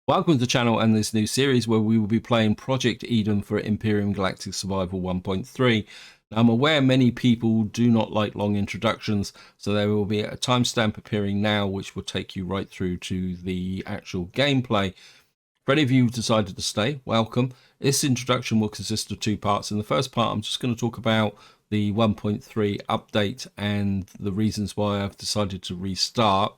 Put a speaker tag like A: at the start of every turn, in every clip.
A: Welcome to the channel and this new series where we will be playing Project Eden for Empyrion Galactic Survival 1.3. Now, I'm aware many people do not like long introductions, so there will be a timestamp appearing now which will take you right through to the actual gameplay. For any of you who decided to stay, welcome. This introduction will consist of two parts. In the first part, I'm just going to talk about the 1.3 update and the reasons why I've decided to restart.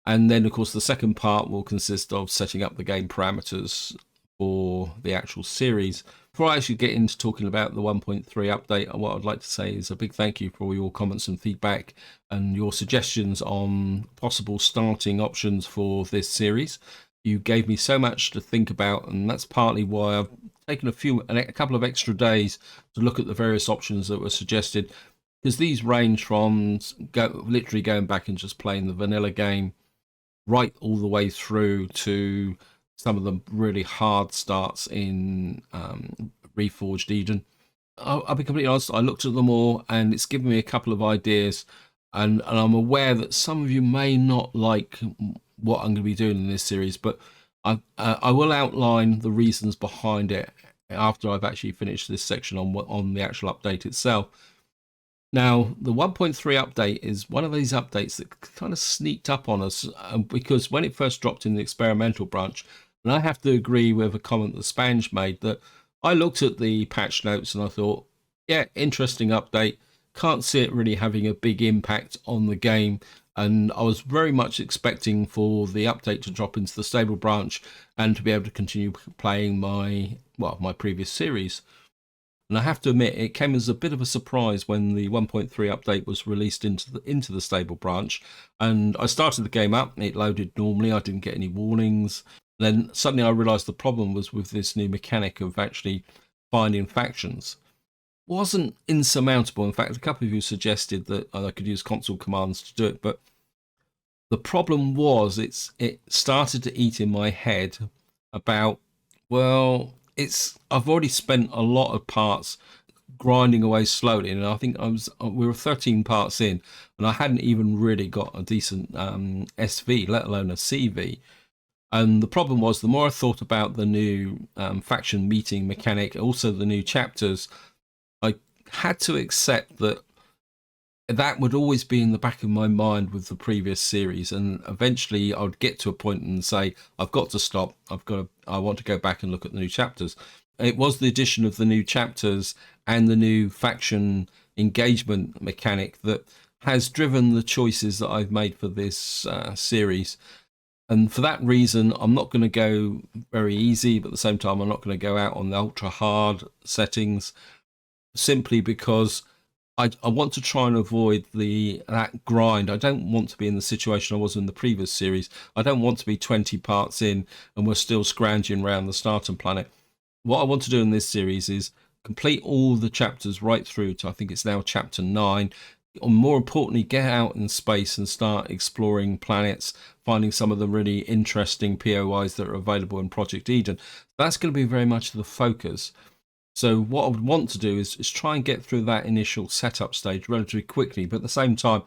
A: And then, of course, the second part will consist of setting up the game parameters for the actual series. Before I actually get into talking about the 1.3 update, what I'd like to say is a big thank you for all your comments and feedback and your suggestions on possible starting options for this series. You gave me so much to think about, and that's partly why I've taken a couple of extra days to look at the various options that were suggested, because these range from literally going back and just playing the vanilla game right all the way through to some of the really hard starts in Reforged Eden. I'll be completely honest, I looked at them all and it's given me a couple of ideas, and I'm aware that some of you may not like what I'm going to be doing in this series, but I will outline the reasons behind it after I've actually finished this section on the actual update itself. Now, the 1.3 update is one of these updates that kind of sneaked up on us because when it first dropped in the experimental branch, and I have to agree with a comment that Spange made, that I looked at the patch notes and I thought, yeah, interesting update. Can't see it really having a big impact on the game. And I was very much expecting for the update to drop into the stable branch and to be able to continue playing my previous series. And I have to admit, it came as a bit of a surprise when the 1.3 update was released into the stable branch. And I started the game up, it loaded normally, I didn't get any warnings. Then suddenly I realised the problem was with this new mechanic of actually finding factions. It wasn't insurmountable. In fact, a couple of you suggested that I could use console commands to do it, but the problem was it started to eat in my head about, well, I've already spent a lot of parts grinding away slowly, and I think we were 13 parts in, and I hadn't even really got a decent SV, let alone a CV. And the problem was, the more I thought about the new faction meeting mechanic, also the new chapters, I had to accept that would always be in the back of my mind with the previous series, and eventually I would get to a point and say, I've got to stop. I want to go back and look at the new chapters. It was the addition of the new chapters and the new faction engagement mechanic that has driven the choices that I've made for this series. And for that reason, I'm not going to go very easy, but at the same time, I'm not going to go out on the ultra hard settings, simply because I want to try and avoid that grind. I don't want to be in the situation I was in the previous series. I don't want to be 20 parts in and we're still scrounging around the starting planet. What I want to do in this series is complete all the chapters right through to, I think it's now chapter 9. Or more importantly, get out in space and start exploring planets, finding some of the really interesting POIs that are available in Project Eden. That's going to be very much the focus. So what I would want to do is try and get through that initial setup stage relatively quickly, but at the same time,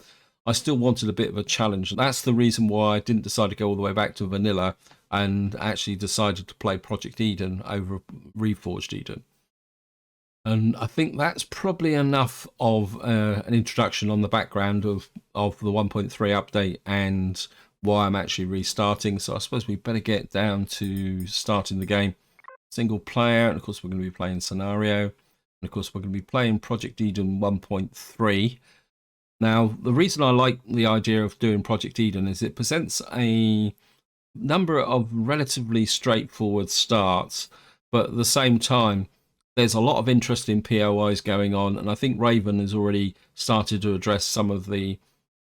A: I still wanted a bit of a challenge. That's the reason why I didn't decide to go all the way back to vanilla and actually decided to play Project Eden over Reforged Eden. And I think that's probably enough of an introduction on the background of the 1.3 update and why I'm actually restarting. So I suppose we better get down to starting the game. Single player, and of course we're going to be playing scenario, and of course we're going to be playing Project Eden 1.3. Now, the reason I like the idea of doing Project Eden is it presents a number of relatively straightforward starts, but at the same time there's a lot of interesting POIs going on, and I think Raven has already started to address some of the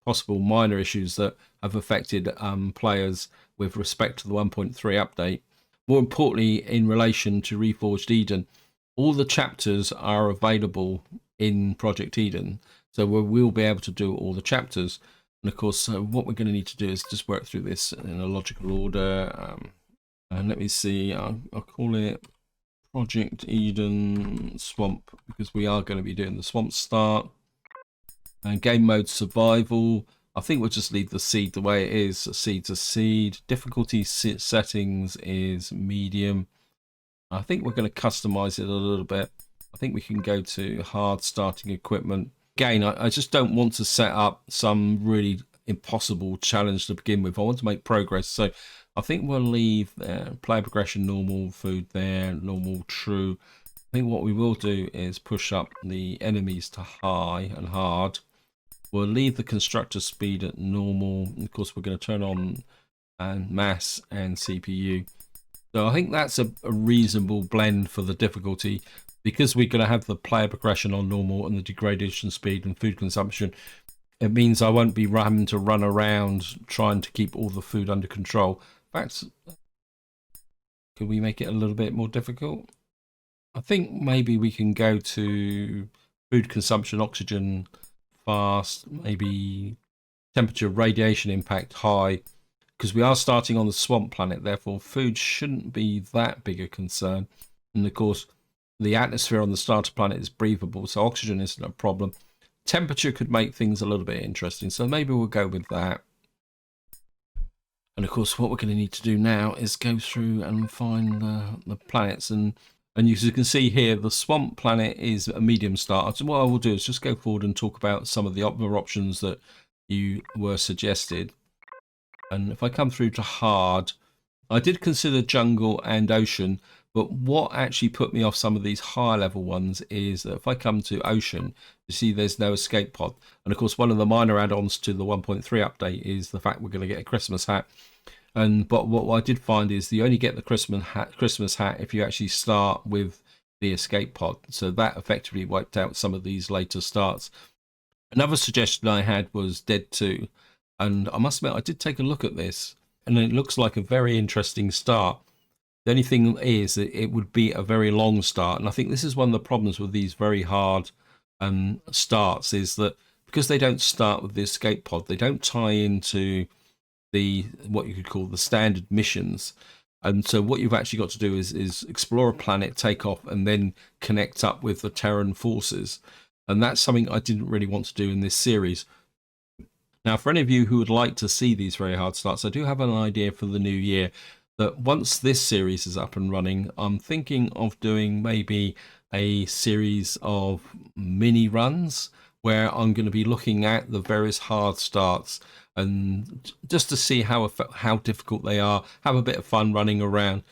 A: possible minor issues that have affected players with respect to the 1.3 update. More importantly, in relation to Reforged Eden, all the chapters are available in Project Eden, so we'll be able to do all the chapters. And of course, what we're going to need to do is just work through this in a logical order. And let me see, I'll call it Project Eden Swamp, because we are going to be doing the swamp start. And game mode survival, I think we'll just leave the seed the way it is. Seed to seed. Difficulty settings is medium. I think we're going to customize it a little bit. I think we can go to hard starting equipment. Again, I just don't want to set up some really impossible challenge to begin with. I want to make progress. So I think we'll leave player progression normal, food there, normal, true. I think what we will do is push up the enemies to high and hard. We'll leave the constructor speed at normal. Of course, we're going to turn on mass and CPU. So I think that's a reasonable blend for the difficulty, because we're going to have the player progression on normal and the degradation speed and food consumption. It means I won't be having to run around trying to keep all the food under control. In fact, could we make it a little bit more difficult? I think maybe we can go to food consumption, oxygen, fast, maybe temperature, radiation impact, high, because we are starting on the swamp planet. Therefore, food shouldn't be that big a concern. And of course, the atmosphere on the starter planet is breathable, so oxygen isn't a problem. Temperature could make things a little bit interesting, so maybe we'll go with that. And of course, what we're going to need to do now is go through and find the planets. And as you can see here, the swamp planet is a medium starter. So what I will do is just go forward and talk about some of the other options that you were suggested. And if I come through to hard, I did consider jungle and ocean, but what actually put me off some of these higher level ones is that if I come to ocean, you see there's no escape pod. And of course, one of the minor add-ons to the 1.3 update is the fact we're going to get a Christmas hat. But what I did find is you only get the Christmas hat if you actually start with the escape pod. So that effectively wiped out some of these later starts. Another suggestion I had was Dead 2. And I must admit, I did take a look at this, and it looks like a very interesting start. The only thing is that it would be a very long start. And I think this is one of the problems with these very hard starts, is that because they don't start with the escape pod, they don't tie into the what you could call the standard missions. And so what you've actually got to do is explore a planet, take off, and then connect up with the Terran forces. And that's something I didn't really want to do in this series. Now, for any of you who would like to see these very hard starts, I do have an idea for the new year that once this series is up and running, I'm thinking of doing maybe a series of mini runs where I'm going to be looking at the various hard starts and just to see how difficult they are, have a bit of fun running around.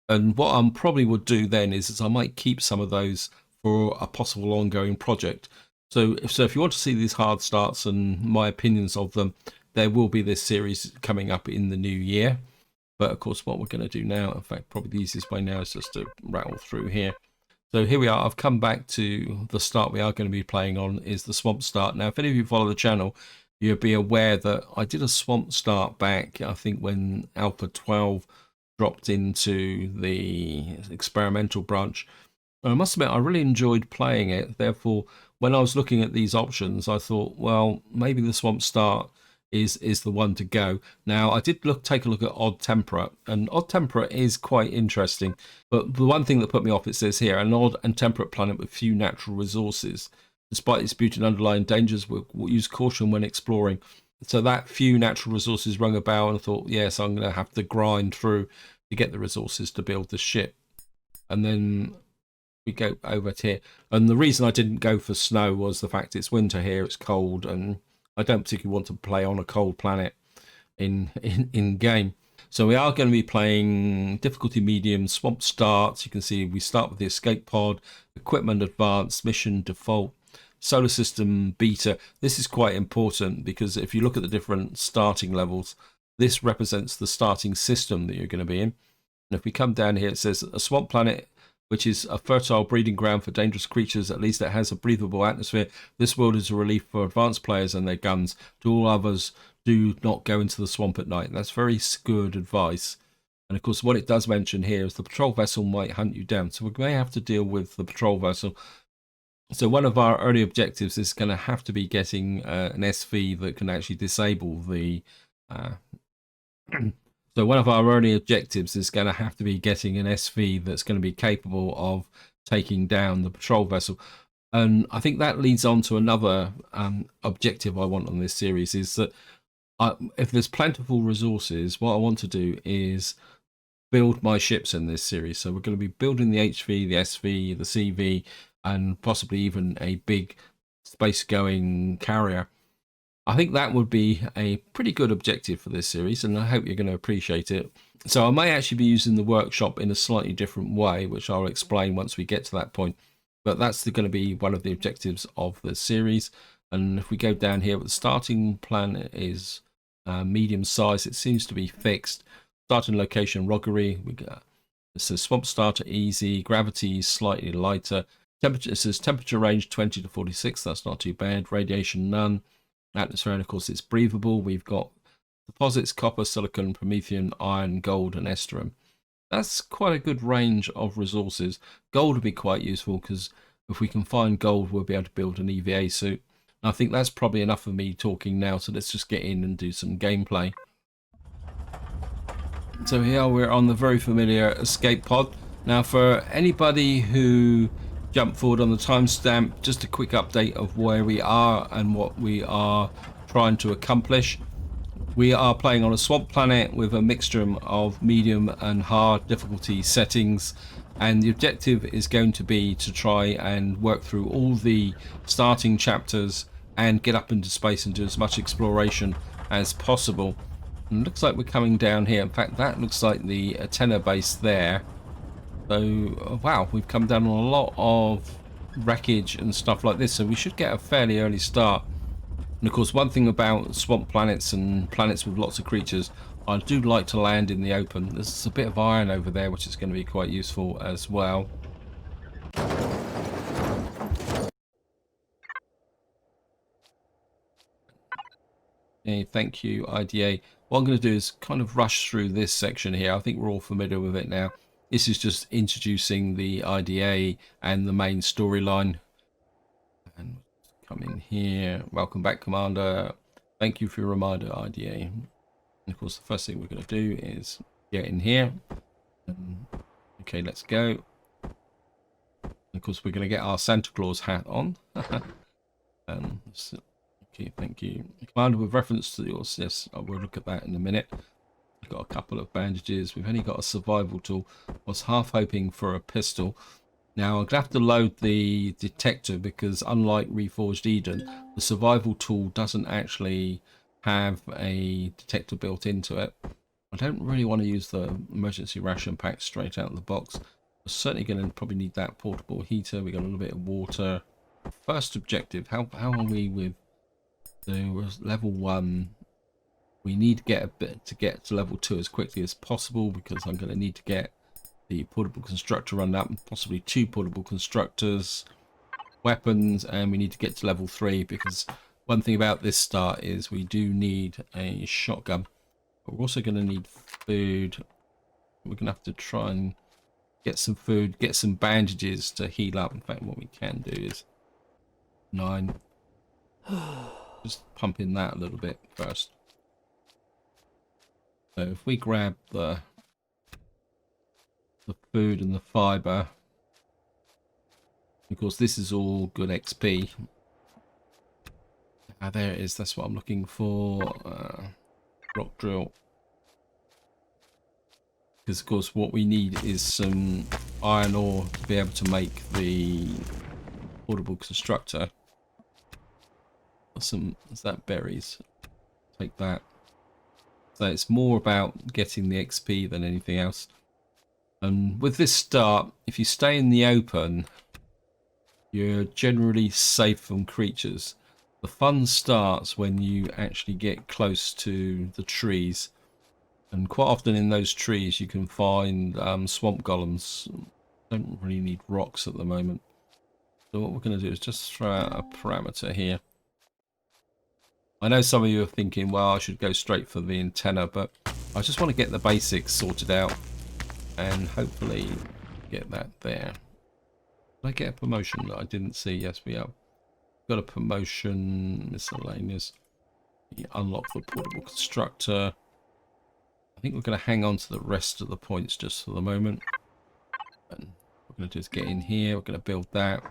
A: And what I probably would do then is I might keep some of those for a possible ongoing project. So if you want to see these hard starts and my opinions of them, there will be this series coming up in the new year. But of course, what we're going to do now, in fact, probably the easiest way now is just to rattle through here. So here we are. I've come back to the start we are going to be playing on is the swamp start. Now, if any of you follow the channel, you'll be aware that I did a swamp start back, I think, when Alpha 12 dropped into the experimental branch. And I must admit, I really enjoyed playing it. Therefore, when I was looking at these options, I thought, well, maybe the swamp start is the one to go. Now, I did take a look at odd temperate, and odd temperate is quite interesting. But the one thing that put me off, it says here, an odd and temperate planet with few natural resources. Despite its beauty and underlying dangers, we'll use caution when exploring. So that few natural resources rung a bell, and I thought, yes, I'm going to have to grind through to get the resources to build the ship. And then we go over to here, and the reason I didn't go for snow was the fact it's winter here, it's cold, and I don't particularly want to play on a cold planet in game. So we are going to be playing difficulty medium, swamp starts. You can see we start with the escape pod, equipment advanced, mission default, solar system beta. This is quite important because if you look at the different starting levels, this represents the starting system that you're going to be in. And if we come down here, it says a swamp planet, which is a fertile breeding ground for dangerous creatures. At least it has a breathable atmosphere. This world is a relief for advanced players and their guns. To all others, do not go into the swamp at night. That's very good advice. And of course, what it does mention here is the patrol vessel might hunt you down. So we may have to deal with the patrol vessel. So one of our early objectives is going to have to be getting an SV that can actually disable the... So one of our early objectives is going to have to be getting an SV that's going to be capable of taking down the patrol vessel. And I think that leads on to another objective I want on this series is that if there's plentiful resources, what I want to do is build my ships in this series. So we're going to be building the HV, the SV, the CV, and possibly even a big space-going carrier. I think that would be a pretty good objective for this series, and I hope you're going to appreciate it. So I may actually be using the workshop in a slightly different way, which I'll explain once we get to that point. But that's going to be one of the objectives of the series. And if we go down here, the starting planet is medium size. It seems to be fixed. Starting location, Roggery. We got it says swamp starter easy. Gravity slightly lighter. Temperature, it says temperature range 20 to 46. That's not too bad. Radiation none. Atmosphere, and of course it's breathable. We've got deposits: copper, silicon, promethium, iron, gold, and estrum. That's quite a good range of resources. Gold would be quite useful because if we can find gold, we'll be able to build an EVA suit. I think that's probably enough of me talking now, so let's just get in and do some gameplay. So here we're on the very familiar escape pod. Now for anybody who jumped forward on the timestamp, just a quick update of where we are and what we are trying to accomplish. We are playing on a swamp planet with a mixture of medium and hard difficulty settings, and the objective is going to be to try and work through all the starting chapters and get up into space and do as much exploration as possible. And it looks like we're coming down here. In fact, that looks like the antenna base there. So wow, we've come down on a lot of wreckage and stuff like this, so we should get a fairly early start. And of course, one thing about swamp planets and planets with lots of creatures, I do like to land in the open. There's a bit of iron over there, which is going to be quite useful as well. Okay, thank you, IDA. What I'm going to do is kind of rush through this section here. I think we're all familiar with it now. This is just introducing the IDA and the main storyline. And come in here. Welcome back, Commander. Thank you for your reminder, IDA. And of course, the first thing we're going to do is get in here. Okay, let's go. And of course, we're going to get our Santa Claus hat on. Okay, thank you. Commander, with reference to yours, yes, I will look at that in a minute. I've got a couple of bandages. We've only got a survival tool. I was half hoping for a pistol. Now, I'm going to have to load the detector because unlike Reforged Eden, the survival tool doesn't actually have a detector built into it. I don't really want to use the emergency ration pack straight out of the box. We're certainly going to probably need that portable heater. We've got a little bit of water. First objective, how are we with the level 1? We need to get a bit to get to level 2 as quickly as possible because I'm going to need to get the portable constructor run up, and possibly 2 portable constructors, weapons, and we need to get to level 3 because one thing about this start is we do need a shotgun. But we're also going to need food. We're going to have to try and get some food, get some bandages to heal up. In fact, what we can do is 9. Just pump in that a little bit first. So if we grab the food and the fiber, of course this is all good XP. Ah, there it is. That's what I'm looking for. Rock drill. Because of course what we need is some iron ore to be able to make the portable constructor. Is that berries? Take that. So it's more about getting the XP than anything else. And with this start, if you stay in the open, you're generally safe from creatures. The fun starts when you actually get close to the trees. And quite often in those trees you can find swamp golems. Don't really need rocks at the moment. So what we're going to do is just throw out a parameter here. I know some of you are thinking, well, I should go straight for the antenna, but I just want to get the basics sorted out and hopefully get that there. Did I get a promotion that I didn't see? Yes, we have. Got a promotion, miscellaneous. Unlock the portable constructor. I think we're going to hang on to the rest of the points just for the moment. And what we're going to do is get in here. We're going to build that.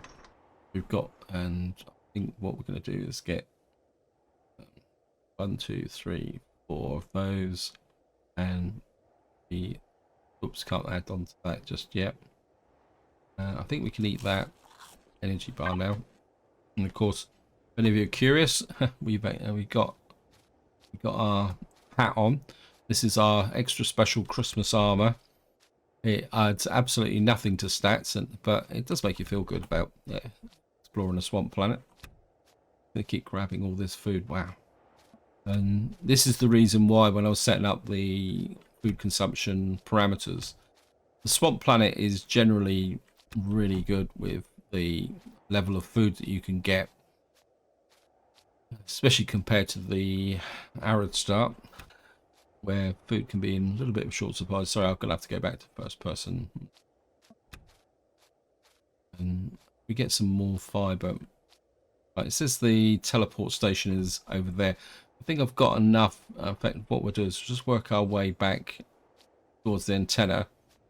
A: we've got, and I think what we're going to do is get 1, 2, 3, 4 of those, and the oops, can't add on to that just yet. I think we can eat that energy bar now. And of course, if any of you are curious, we've got our hat on. This is our extra special Christmas armor. It adds absolutely nothing to stats, but it does make you feel good about exploring a swamp planet. They keep grabbing all this food. Wow. And this is the reason why when I was setting up the food consumption parameters, the swamp planet is generally really good with the level of food that you can get, especially compared to the arid start, where food can be in a little bit of short supply. Sorry, I'm going to have to go back to first person. And we get some more fiber. Right, it says the teleport station is over there. I think I've got enough. In fact, what we'll do is just work our way back towards the antenna,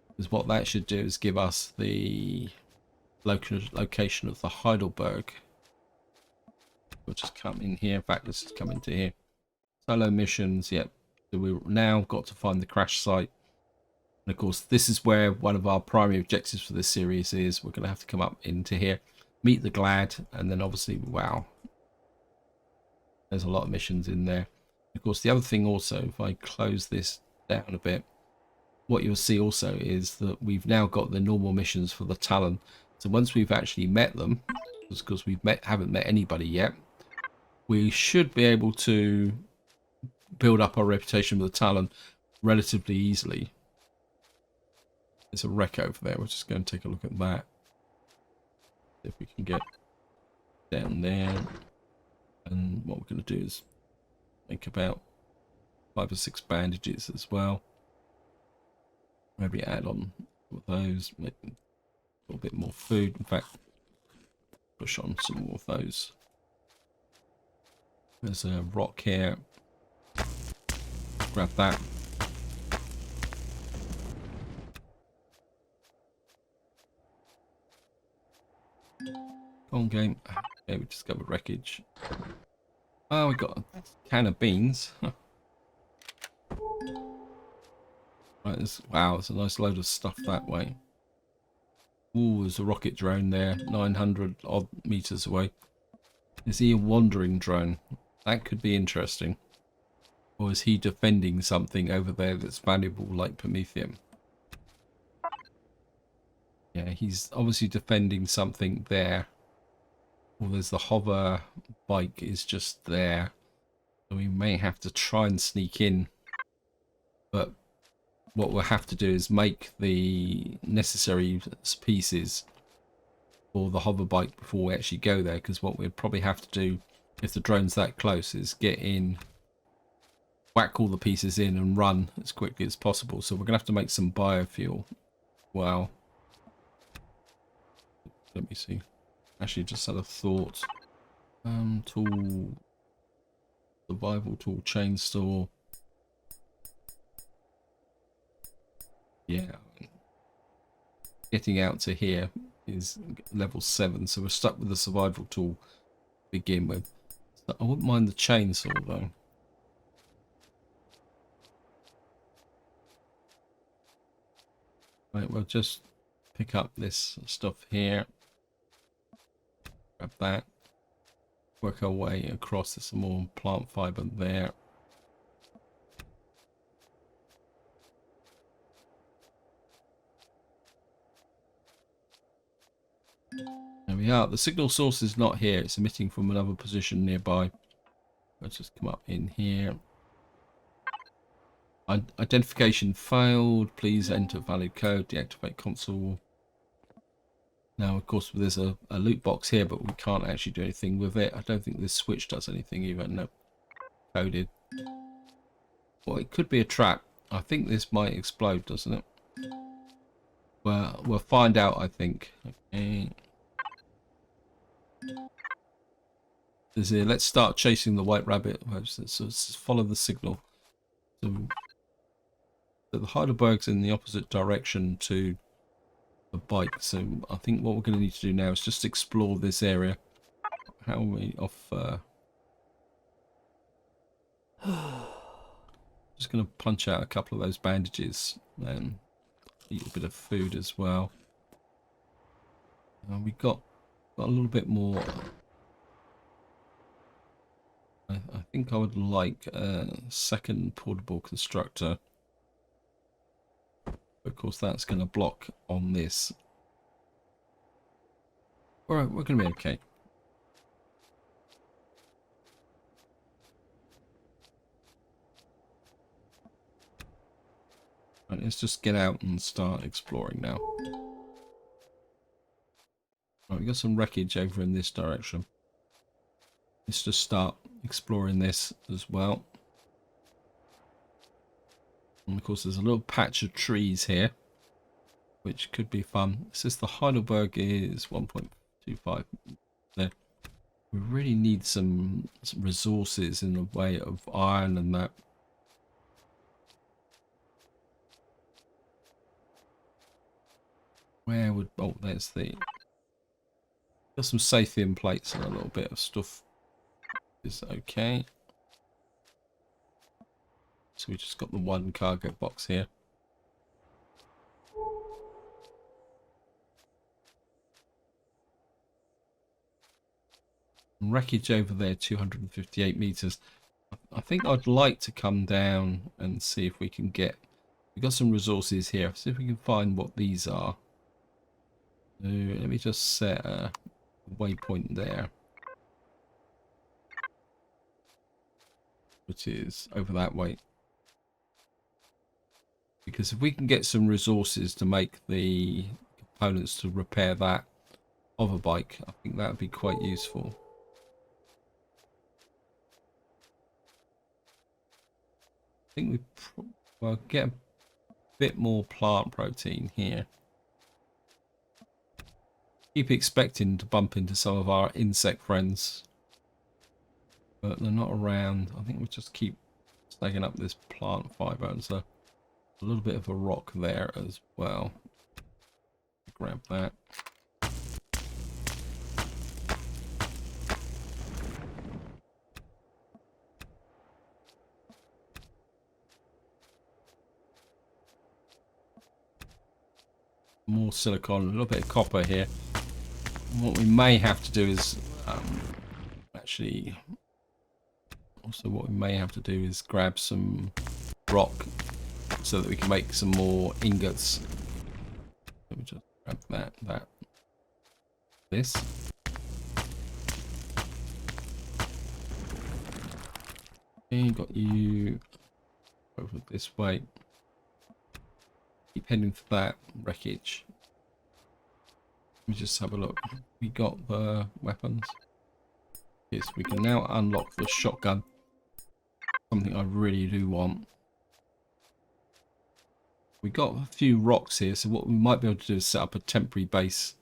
A: because what that should do is give us the location of the Heidelberg. We'll just come in here. In fact, let's just come into here. Solo missions, yep. So we've now got to find the crash site. And of course, this is where one of our primary objectives for this series is. We're going to have to come up into here, meet the Glad, and then obviously, wow, there's a lot of missions in there. Of course, the other thing also, if I close this down a bit, what you'll see also is that we've now got the normal missions for the Talon. So once we've actually met them, because haven't met anybody yet, we should be able to build up our reputation with the Talon relatively easily. There's a wreck over there. We're just going to take a look at that. If we can get down there. And what we're going to do is make about 5 or 6 bandages as well. Maybe add on those. Maybe a little bit more food. In fact, push on some more of those. There's a rock here. Grab that. Go on, game. Okay, we discovered wreckage. Oh, we got a can of beans. Right, wow, there's a nice load of stuff that way. Ooh, there's a rocket drone there, 900 odd meters away. Is he a wandering drone? That could be interesting. Or is he defending something over there that's valuable like Promethium? Yeah, he's obviously defending something there. Well, there's the hover bike is just there. So we may have to try and sneak in. But what we'll have to do is make the necessary pieces for the hover bike before we actually go there. Because what we'd probably have to do, if the drone's that close, is get in, whack all the pieces in and run as quickly as possible. So we're going to have to make some biofuel. Wow. Let me see. Actually, just had a thought. Tool, survival tool, chainsaw. Yeah. Getting out to here is level 7, so we're stuck with the survival tool to begin with. So I wouldn't mind the chainsaw though. Right, we'll just pick up this stuff here. Grab that. Work our way across. There's some more plant fiber there. There we are. The signal source is not here. It's emitting from another position nearby. Let's just come up in here. Identification failed. Please enter valid code. Deactivate console. Now, of course, there's a loot box here, but we can't actually do anything with it. I don't think this switch does anything either. No. Coded. Well, it could be a trap. I think this might explode, doesn't it? Well, we'll find out, I think. Okay. Let's start chasing the white rabbit. So let's follow the signal. So the Heidelberg's in the opposite direction to a bike. So I think what we're going to need to do now is just explore this area. How are we off? Just going to punch out a couple of those bandages and eat a bit of food as well. We got a little bit more. I think I would like a second portable constructor. Of course, that's going to block on this. Alright, we're going to be okay. Right, let's just get out and start exploring now. Right, we got some wreckage over in this direction. Let's just start exploring this as well. And of course, there's a little patch of trees here, which could be fun. It says the Heidelberg is 1.25 there. We really need some resources in the way of iron and that. Where would... oh, there's the... got some Sathium plates and a little bit of stuff. Is okay. So we just got the one cargo box here. Wreckage over there, 258 meters. I think I'd like to come down and see if we can get... we've got some resources here. See if we can find what these are. So let me just set a waypoint there, which is over that way. Because if we can get some resources to make the components to repair that hover bike, I think that would be quite useful. I think we well get a bit more plant protein here. Keep expecting to bump into some of our insect friends, but they're not around. I think we'll just keep snagging up this plant fiber. And so a little bit of a rock there as well. Grab that. More silicon, a little bit of copper here. What we may have to do is actually also what we may have to do is grab some rock so that we can make some more ingots. Let me just grab this. Okay, got you over this way. Keep heading for that wreckage. Let me just have a look. We got the weapons. Yes, we can now unlock the shotgun. Something I really do want. We got a few rocks here, so what we might be able to do is set up a temporary base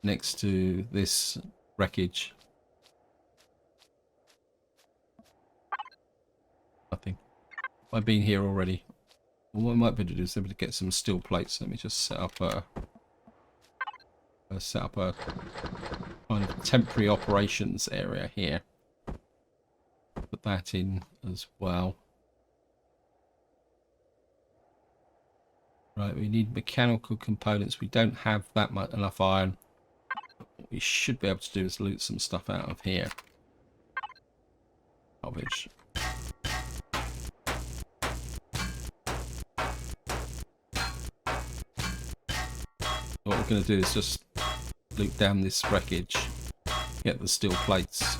A: next to this wreckage. Nothing. I've been here already. Well, what we might be able to do is able to get some steel plates. Let me just set up a kind of temporary operations area here. Put that in as well. Right, we need mechanical components. We don't have that much enough iron. What we should be able to do is loot some stuff out of here. Garbage. What we're going to do is just loot down this wreckage, get the steel plates.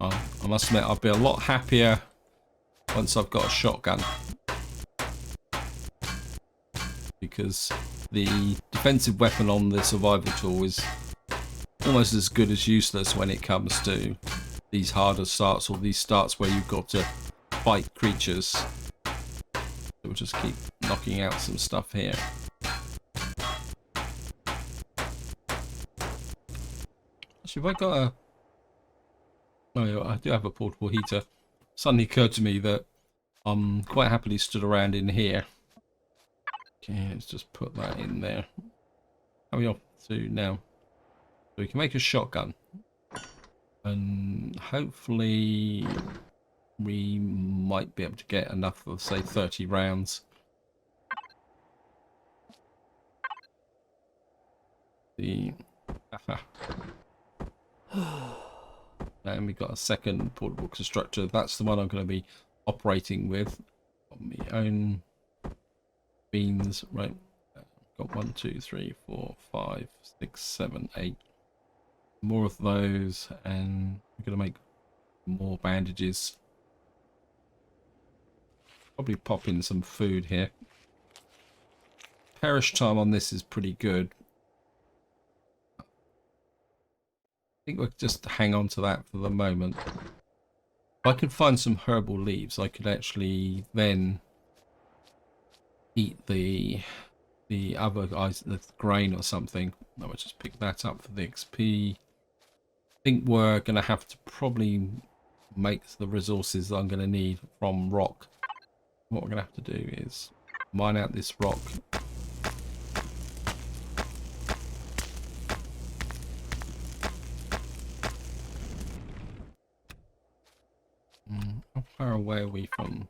A: I must admit, I'll be a lot happier once I've got a shotgun, because the defensive weapon on the survival tool is almost as good as useless when it comes to these harder starts, or these starts where you've got to fight creatures. We'll just keep knocking out some stuff here. Actually, have I got a... oh yeah, I do have a portable heater. Suddenly occurred to me that quite happily stood around in here. Okay, let's just put that in there. How are we off to now? So we can make a shotgun. And hopefully we might be able to get enough of, say, 30 rounds. And we've got a second portable constructor. That's the one I'm going to be operating with on my own beans. Right, got 1, 2, 3, 4, 5, 6, 7, 8 more of those, and we're going to make more bandages. Probably pop in some food here. Perish time on this is pretty good. I think we'll just hang on to that for the moment. If I could find some herbal leaves, I could actually then eat the other guys, the grain or something. I would just pick that up for the XP. I think we're going to have to probably make the resources that I'm going to need from rock. What we're going to have to do is mine out this rock. How far away are we from?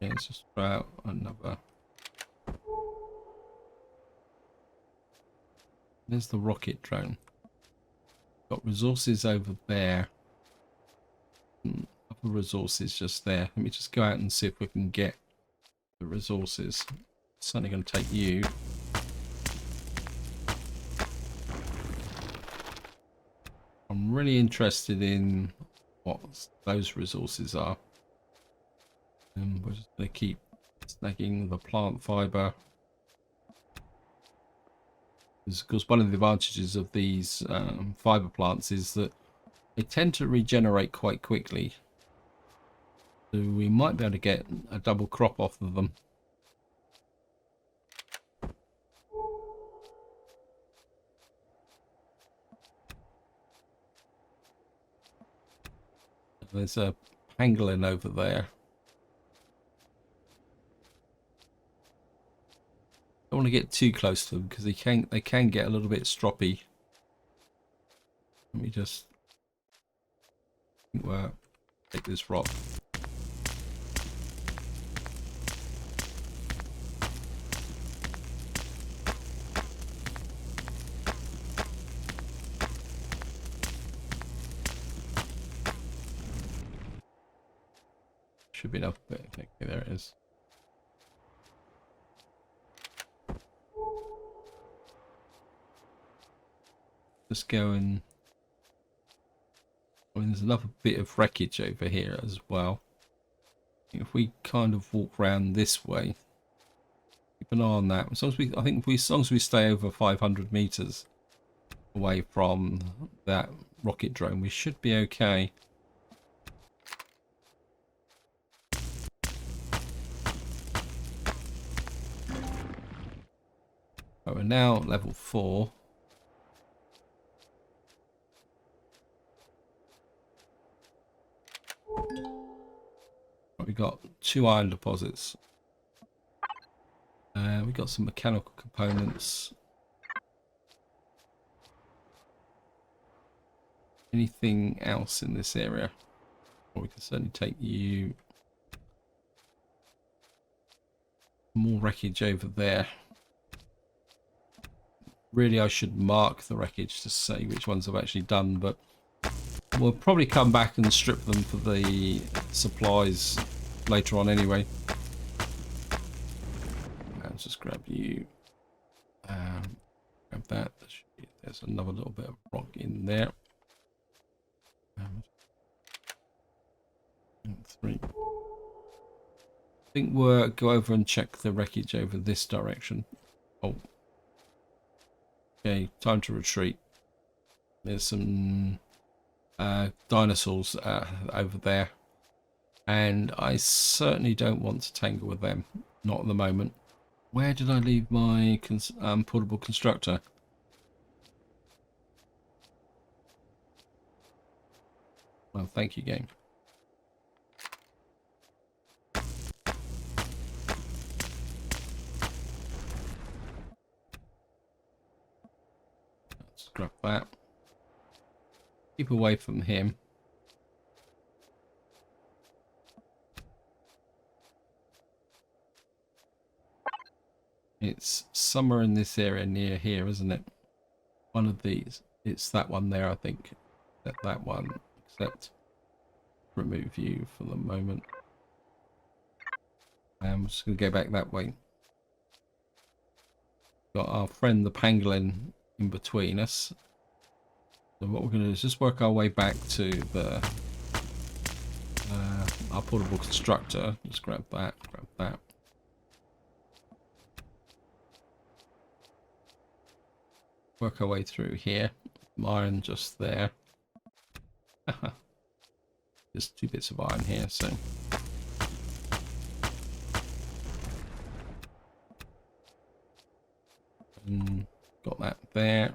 A: Yeah, it's just about another. There's the rocket drone. Got resources over there. Other resources just there. Let me just go out and see if we can get the resources. It's only going to take you. I'm really interested in what those resources are. And we're just going to keep snagging the plant fiber. Because one of the advantages of these fiber plants is that they tend to regenerate quite quickly. So we might be able to get a double crop off of them. There's a pangolin over there. Don't want to get too close to them because they can get a little bit stroppy. Let me just take this rock. Should be enough, but okay, there it is. Just go and there's another bit of wreckage over here as well. If we kind of walk around this way, keep an eye on that. As long as we stay over 500 meters away from that rocket drone, we should be okay. Right, we're now at level 4. We've got 2 iron deposits. We've got some mechanical components. Anything else in this area? Well, we can certainly take you. More wreckage over there. Really, I should mark the wreckage to say which ones I've actually done, but we'll probably come back and strip them for the supplies later on anyway. I'll just grab you. Grab that. There's another little bit of rock in there. 3. I think we'll go over and check the wreckage over this direction. Oh. Okay, time to retreat. There's some dinosaurs over there. And I certainly don't want to tangle with them. Not at the moment. Where did I leave my portable constructor? Well, thank you, game. Just grab that. Keep away from him. It's somewhere in this area near here, isn't it? One of these. It's that one there, I think. That one. Except remove you for the moment. I'm just going to go back that way. Got our friend the pangolin in between us. So what we're going to do is just work our way back to the our portable constructor. Just grab that, grab that. Work our way through here. Iron just there. There's 2 bits of iron here, so got that there.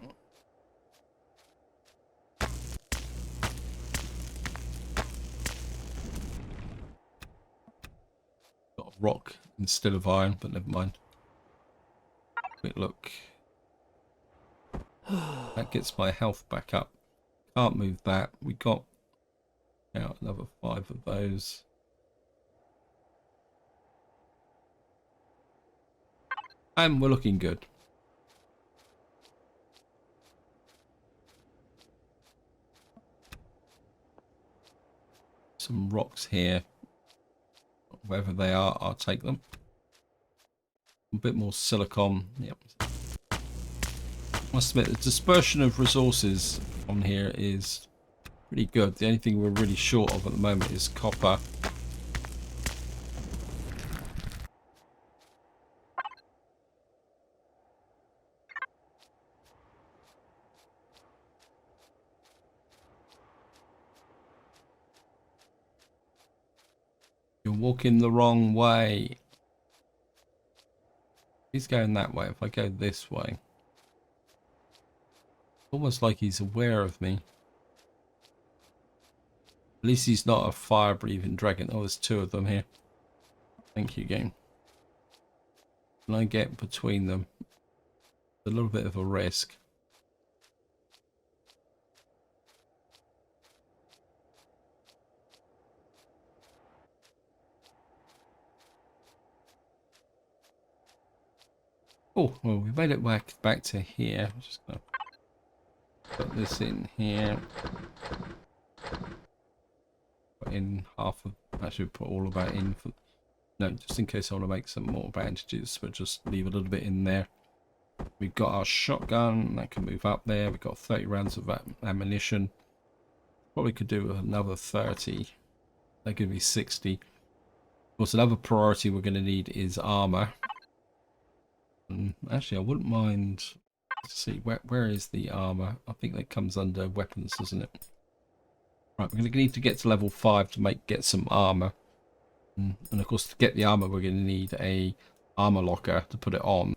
A: Got a rock instead of iron, but never mind. Quick look. That gets my health back up. Can't move that. We got out another 5 of those. And we're looking good. Some rocks here. Wherever they are, I'll take them. A bit more silicon. Yep. Must admit, the dispersion of resources on here is pretty good. The only thing we're really short of at the moment is copper. You're walking the wrong way. He's going that way. If I go this way, almost like he's aware of me. At least he's not a fire-breathing dragon. Oh, there's 2 of them here. Thank you, game. Can I get between them? It's a little bit of a risk. Oh, well, we made it back to here. I'm just gonna put this in here. Put in half of. Actually, put all of that in for. No, just in case I want to make some more bandages, but just leave a little bit in there. We've got our shotgun that can move up there. We've got 30 rounds of ammunition. Probably could do another 30. That could be 60. Of course, another priority we're going to need is armor. And actually, I wouldn't mind. Let's see, where is the armor? I think that comes under weapons, doesn't it? Right, we're going to need to get to level 5 to get some armor. And of course, to get the armor, we're going to need a armor locker to put it on.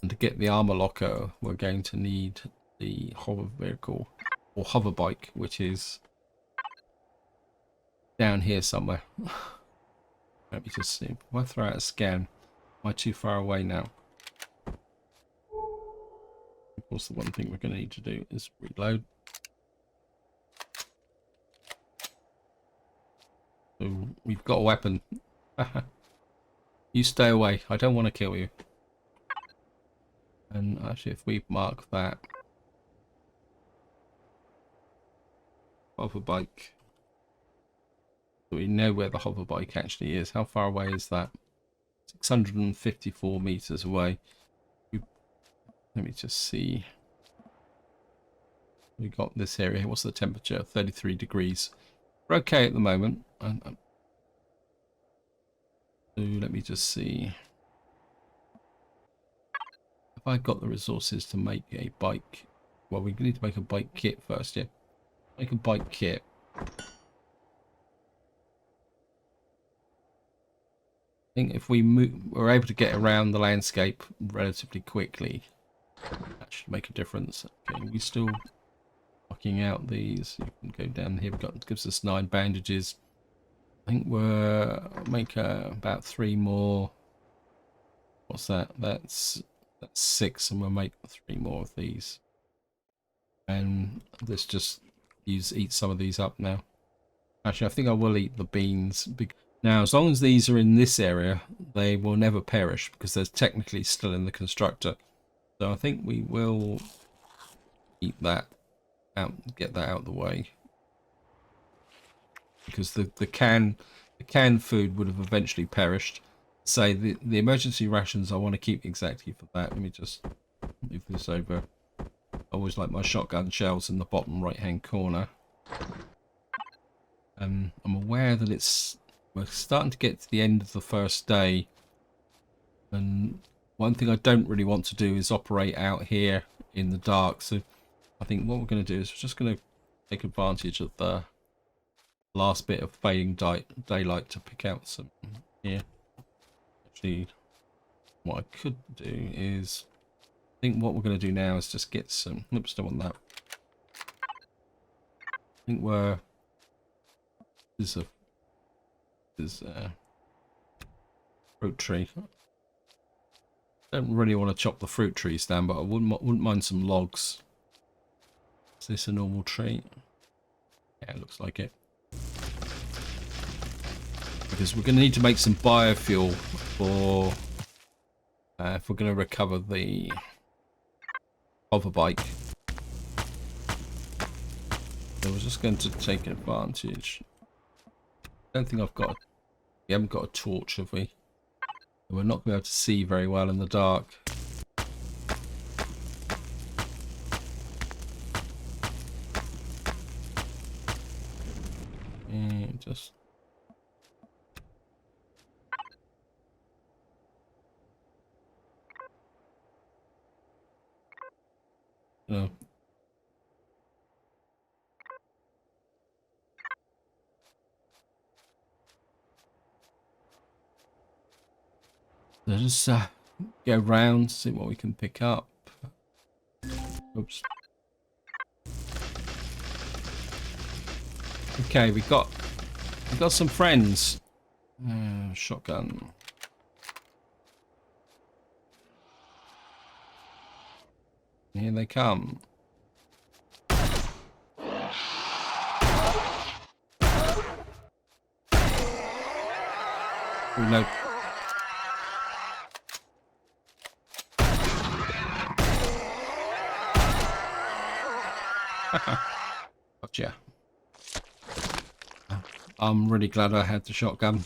A: And to get the armor locker, we're going to need the hover vehicle or hover bike, which is down here somewhere. Let me just see. If I throw out a scan, am I too far away now? Of course, the one thing we're going to need to do is reload. So we've got a weapon. You stay away. I don't want to kill you. And actually, if we mark that hover bike, so we know where the hover bike actually is. How far away is that? 654 meters away. Let me just see. We got this area. What's the temperature? 33 degrees. We're okay at the moment. So let me just see. Have I got the resources to make a bike? Well, we need to make a bike kit first, yeah. Make a bike kit. I think if we're able to get around the landscape relatively quickly, that should make a difference. Okay, we still knocking out these. You can go down here. It gives us 9 bandages. I think we're make about 3 more. What's that? That's 6, and we'll make 3 more of these. And let's just eat some of these up now. Actually, I think I will eat the beans. Now, as long as these are in this area, they will never perish because they're technically still in the constructor. So I think we will eat that out, get that out of the way. Because the canned food would have eventually perished. Say the emergency rations I want to keep exactly for that. Let me just move this over. I always like my shotgun shells in the bottom right hand corner. I'm aware that we're starting to get to the end of the first day, and one thing I don't really want to do is operate out here in the dark. So I think what we're going to do is we're just going to take advantage of the last bit of fading daylight to pick out some here. Actually, what I could do is, I think what we're going to do now is just get some, oops, don't want that. I think there's a fruit tree. I don't really want to chop the fruit trees down, but I wouldn't mind some logs. Is this a normal tree? Yeah, it looks like it. Because we're going to need to make some biofuel for if we're going to recover the hover bike. So we're just going to take advantage. I don't think we haven't got a torch, have we? We're not going to be able to see very well in the dark. And just... No. So just go around, see what we can pick up. Oops. Okay, we got some friends. Shotgun. Here they come. Oh, no. Gotcha. I'm really glad I had the shotgun.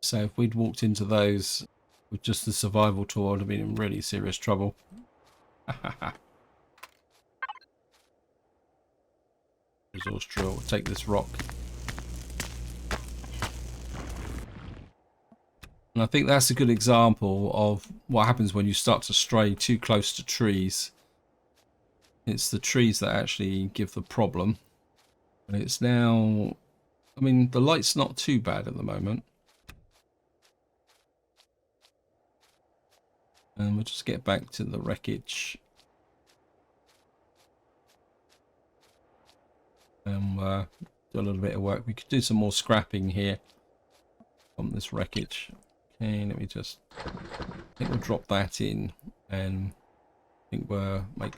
A: So if we'd walked into those with just the survival tool, I'd have been in really serious trouble. Resource drill. We'll take this rock. And I think that's a good example of what happens when you start to stray too close to trees. It's the trees that actually give the problem. And it's now... I mean, the light's not too bad at the moment. And we'll just get back to the wreckage. And do a little bit of work. We could do some more scrapping here on this wreckage. Okay, let me just... I think we'll drop that in. And I think we'll make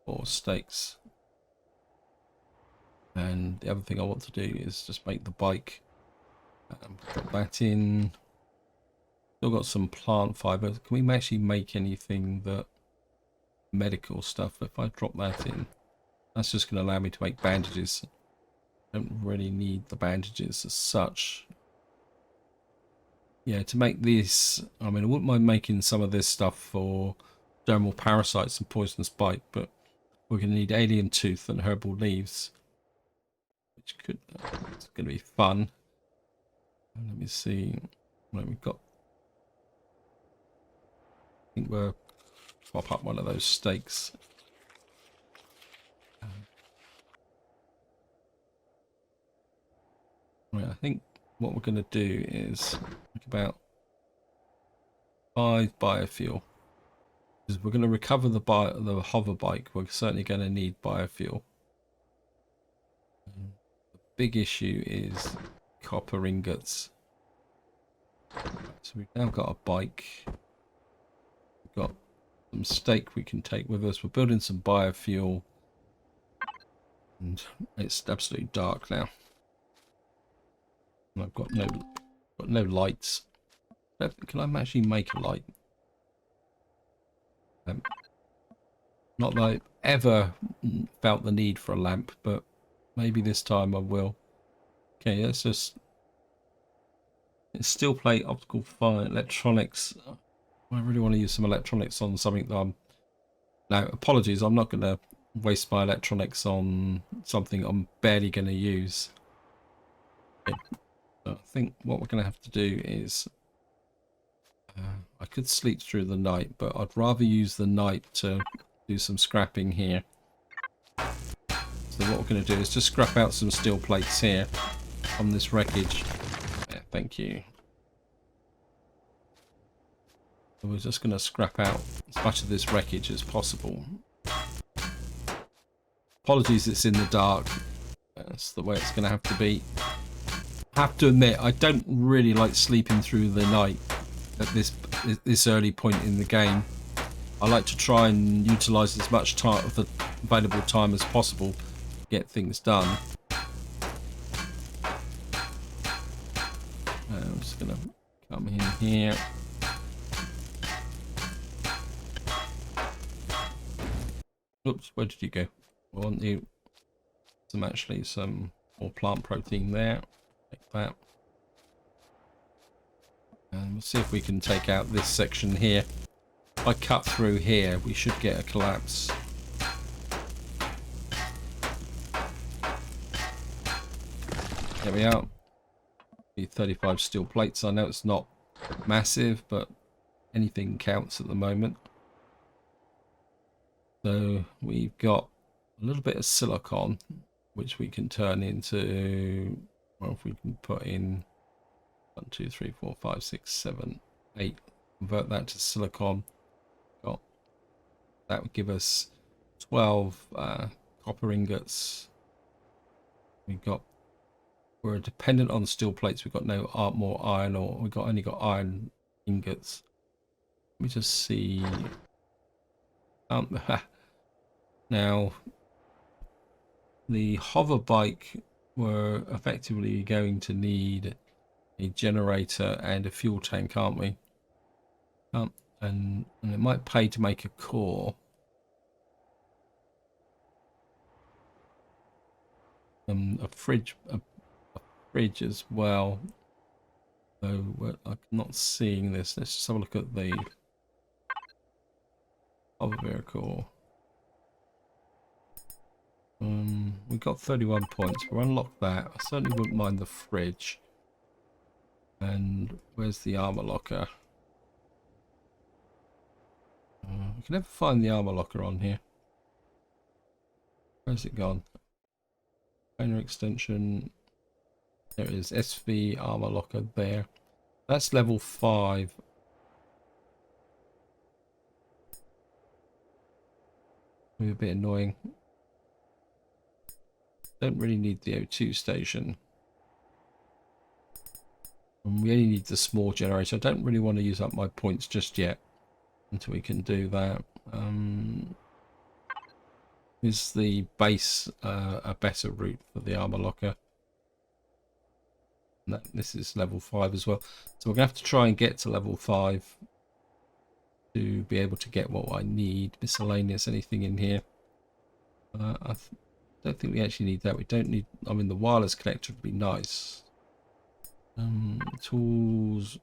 A: 4 steaks. And the other thing I want to do is just make the bike. Drop that in. Still got some plant fiber. Can we actually make anything that medical stuff? If I drop that in, that's just going to allow me to make bandages. I don't really need the bandages as such. Yeah, to make this, I mean, I wouldn't mind making some of this stuff for dermal parasites and poisonous bite, but we're going to need alien tooth and herbal leaves. It's going to be fun. Let me see what we've got. I think we'll pop up one of those steaks. Right, I think what we're going to do is think about 5 biofuel. Because we're going to recover the hover bike, we're certainly going to need biofuel. Big issue is copper ingots. So we've now got a bike. We've got some steak we can take with us. We're building some biofuel. And it's absolutely dark now. And I've got no lights. Can I actually make a light? Not that I've ever felt the need for a lamp, but maybe this time I will. Okay, let's just... It's steel plate, optical fire, electronics. I really want to use some electronics on something that I'm... Now, apologies, I'm not going to waste my electronics on something I'm barely going to use. Okay. So I think what we're going to have to do is... I could sleep through the night, but I'd rather use the night to do some scrapping here. So what we're going to do is just scrap out some steel plates here on this wreckage. Yeah, thank you. So we're just going to scrap out as much of this wreckage as possible. Apologies, it's in the dark. That's the way it's going to have to be. I have to admit, I don't really like sleeping through the night at this early point in the game. I like to try and utilise as much time of the available time as possible to get things done. I'm just going to come in here. Oops, where did you go? I want you some more plant protein there. Take that. And we'll see if we can take out this section here. If I cut through here, we should get a collapse. There we are. The 35 steel plates. I know it's not massive, but anything counts at the moment. So we've got a little bit of silicon, which we can turn into, well, if we can put in 1, 2, 3, 4, 5, 6, 7, 8, convert that to silicon. That would give us 12 copper ingots. We're dependent on steel plates. We've got no more iron ore. We've only got iron ingots. Let me just see. Now, the hover bike, we're effectively going to need a generator and a fuel tank, aren't we? And it might pay to make a core. A fridge as well. So I'm not seeing this. Let's just have a look at the hover vehicle. We got 31 points. We'll unlock that. I certainly wouldn't mind the fridge. And where's the armor locker? I can never find the armor locker on here. Where's it gone? Owner extension. There it is. SV armor locker there. That's level 5. Maybe a bit annoying. Don't really need the O2 station. And we only need the small generator. I don't really want to use up my points just yet until we can do that. Is the base a better route for the armor locker? No, this is level 5 as well. So we're going to have to try and get to level 5 to be able to get what I need. Miscellaneous, anything in here? I don't think we actually need that. We don't need... I mean, the wireless connector would be nice. Tools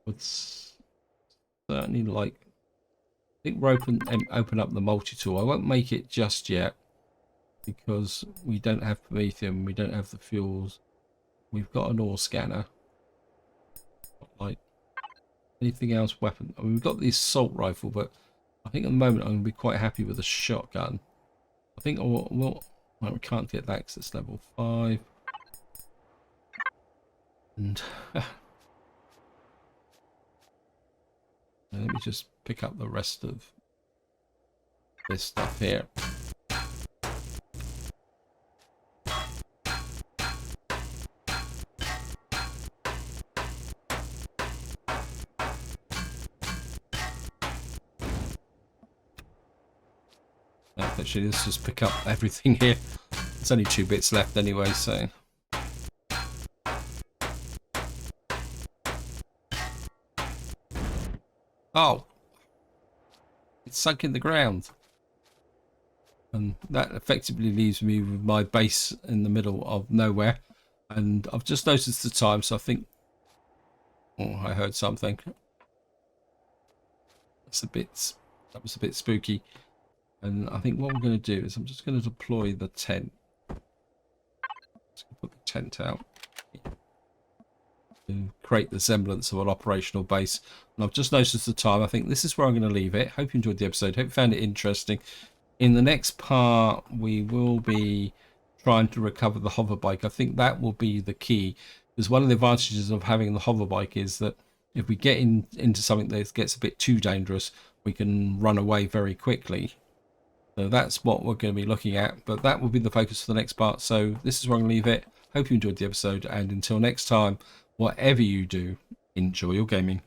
A: would certainly like... I think we're open up the multi-tool. I won't make it just yet because we don't have promethium, we don't have the fuels. We've got an ore scanner. Like anything else weapon. I mean, we've got the assault rifle, but I think at the moment I'm going to be quite happy with the shotgun. I think well, we can't get that because it's level 5. And let me just pick up the rest of this stuff here. Actually, let's just pick up everything here. There's only 2 bits left anyway, so... Oh! It's sunk in the ground. And that effectively leaves me with my base in the middle of nowhere. And I've just noticed the time, so I think... Oh, I heard something. That was a bit spooky. And I think what we're going to do is I'm just going to deploy the tent. Just put the tent out to create the semblance of an operational base. And I've just noticed the time. I think this is where I'm going to leave it. Hope you enjoyed the episode. Hope you found it interesting. In the next part, we will be trying to recover the hover bike. I think that will be the key, because one of the advantages of having the hover bike is that if we get into something that gets a bit too dangerous, we can run away very quickly. So that's what we're going to be looking at, but that will be the focus for the next part. So this is where I'm going to leave it. Hope you enjoyed the episode, and until next time, whatever you do, enjoy your gaming.